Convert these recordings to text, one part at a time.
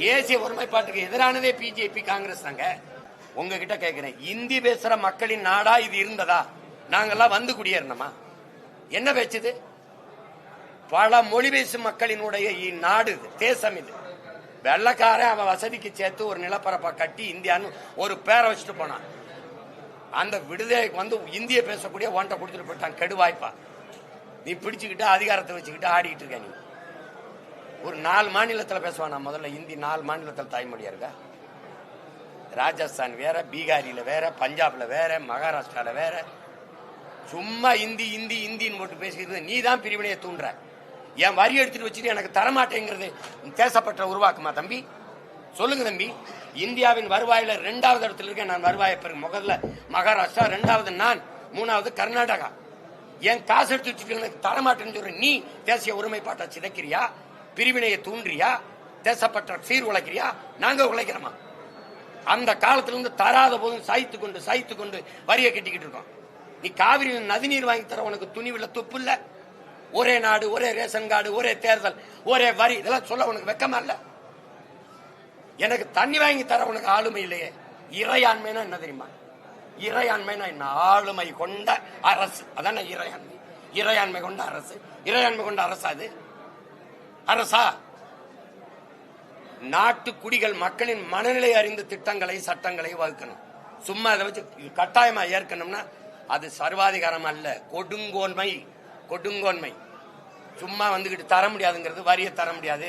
தேசிய ஒருமைப்பாட்டுக்கு எதிரானதே பிஜேபி காங்கிரஸ் தாங்க. உங்ககிட்ட கேட்கிறேன், இந்தி பேசுற மக்களின் நாடா இது இருந்ததா? நாங்கெல்லாம் வந்து குடியேறணுமா? என்ன பேச்சுது? பல மொழி பேசும் மக்களினுடைய நாடு இது, தேசம் இது. வெள்ளக்காரன் அவன் வசதிக்கு சேர்த்து ஒரு நிலப்பரப்பை கட்டி இந்தியான்னு ஒரு பேரை வச்சுட்டு போனான். அந்த விடுதலைக்கு வந்து இந்திய பேசக்கூடிய ஒன்றை கொடுத்துட்டு போயிட்டான். கெடுவாய்ப்பா நீ பிடிச்சுக்கிட்டு அதிகாரத்தை வச்சுக்கிட்டு ஆடிக்கிட்டு இருக்க. நீ ஒரு 4 மாநிலத்தில் பேசுவானா? முதல்ல இந்தி 4 மாநிலத்தில் தாய்மொழியா இருக்கா? ராஜஸ்தான் வேற, பீகாரில வேற, பஞ்சாப்ல வேற, மகாராஷ்டிரால வேற. சும்மா இந்தி இந்தி இந்தின்னு போட்டு பேசிக்கிறது. நீ தான் பிரிவினையை தூண்டுற. என் வரி எடுத்துட்டு வச்சுட்டு எனக்கு தரமாட்டேங்கிறது தேசப்பற்ற உருவாக்குமா தம்பி? சொல்லுங்க தம்பி. இந்தியாவின் வருவாயில 2வது இடத்துல இருக்கேன் நான். வருவாயை பிறகு முதல்ல மகாராஷ்டிரா, 2வது நான், 3வது கர்நாடகா. என் காசு எடுத்து வச்சுட்டு எனக்கு தரமாட்டேன்னு சொல்ற நீ தேசிய ஒருமைப்பாட்டை சிதைக்கிறியா? பிரிவினையை தூண்டுறியா? தேசப்பற்ற சீர் உழைக்கிறியா? நாங்க உழைக்கிறோமா? அந்த காலத்திலிருந்து தராத போதும் சாய்த்து கொண்டு வரியை கட்டிக்கிட்டு இருக்கோம். நீ காவிரி நதிநீர் வாங்கி தர உனக்கு துணிவில் துப்பு இல்ல. ஒரே நாடு, ஒரே ரேஷன் கார்டு, ஒரே தேர்தல், ஒரே வரி, இதெல்லாம் சொல்ல உனக்கு வெக்கமா இல்ல? எனக்கு தண்ணி வாங்கி தர உனக்கு ஆளுமை இல்லையே. இறையாண்மைனா என்ன தெரியுமா? இறையாண்மைனா என்ன? ஆளுமை கொண்ட அரசு, அதான இறையாண்மை. இறையாண்மை கொண்ட அரசு, இறையாண்மை கொண்ட அரசா? அது அரசா? நாட்டு குடிகள் மக்களின் மனநிலை அறிந்த திட்டங்களை சட்டங்களை வகுக்கணும். சும்மா அதை வச்சு கட்டாயமா ஏற்கனம்னா அது சர்வாதிகாரம் அல்ல, கொடுங்கோன்மை. கொடுங்கோன்மை சும்மா வந்துகிட்டு தர முடியாதுங்கிறது. வரியை தர முடியாது.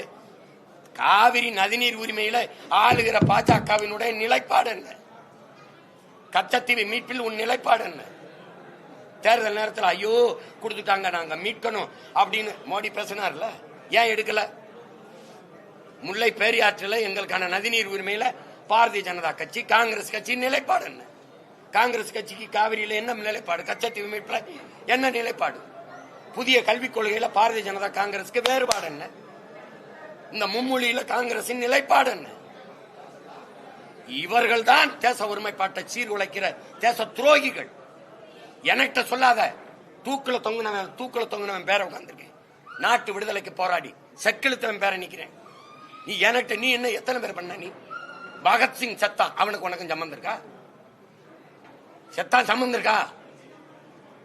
காவிரி நதிநீர் உரிமையில ஆளுகிற பாஜகவினுடைய நிலைப்பாடு என்ன? கச்சத்தீவு மீட்பில் உன் நிலைப்பாடு என்ன? தேர்தல் நேரத்தில் ஐயோ கொடுத்துட்டாங்க நாங்க மீட்கணும் அப்படின்னு மோடி பேசினார்ல, ஏன் எடுக்கல? முல்லை பெரியாற்றில் எங்களுக்கான நதிநீர் உரிமையில பாரதிய ஜனதா கட்சி, காங்கிரஸ் கட்சி நிலைப்பாடு என்ன? காங்கிரஸ் கட்சிக்கு காவிரியில என்ன நிலைப்பாடு? கச்சத்தீவு மீட்பில் என்ன நிலைப்பாடு? புதிய கல்விக் கொள்கையில பாரதிய ஜனதா காங்கிரஸுக்கு வேறுபாடு என்ன? இந்த மும்மொழியில காங்கிரசின் நிலைப்பாடு என்ன? இவர்கள் தான் தேச ஒருமைப்பாட்டை சீர்குலைக்கிற தேச துரோகிகள். எனக்கிட்ட சொல்லாத. தூக்குல தொங்குனவன் பேர உட்கார்ந்திருக்கேன். நாட்டு விடுதலைக்கு போராடி செக்கிழுத்தவன் பேர நிக்கிறேன். நீ எனக்கிட்ட நீ என்ன எத்தனை பேர் பண்ண? நீ பகத்சிங் செத்தான், அவனுக்கு உனக்கும் சம்பந்தம் இருக்கா? செத்தான் சம்பந்தம் இருக்கா?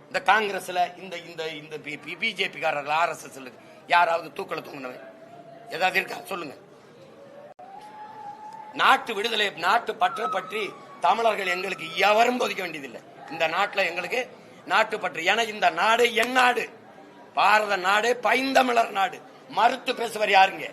இந்த காங்கிரஸ்ல இந்த பிஜேபி காரர்கள், RSS யாராவது தூக்கல தொங்குனவன் ஏதாவது இருக்கா? சொல்லுங்க. நாட்டு விடுதலை, நாட்டு பற்ற பற்றி தமிழர்கள் எங்களுக்கு எவரும் போதிக்க வேண்டியதில்லை. இந்த நாட்டில் எங்களுக்கு நாட்டு பற்று. என இந்த நாடு என் நாடு, பாரத நாடு, பைந்தமிழர் நாடு. மறுத்து பேசுவார் யாருங்க?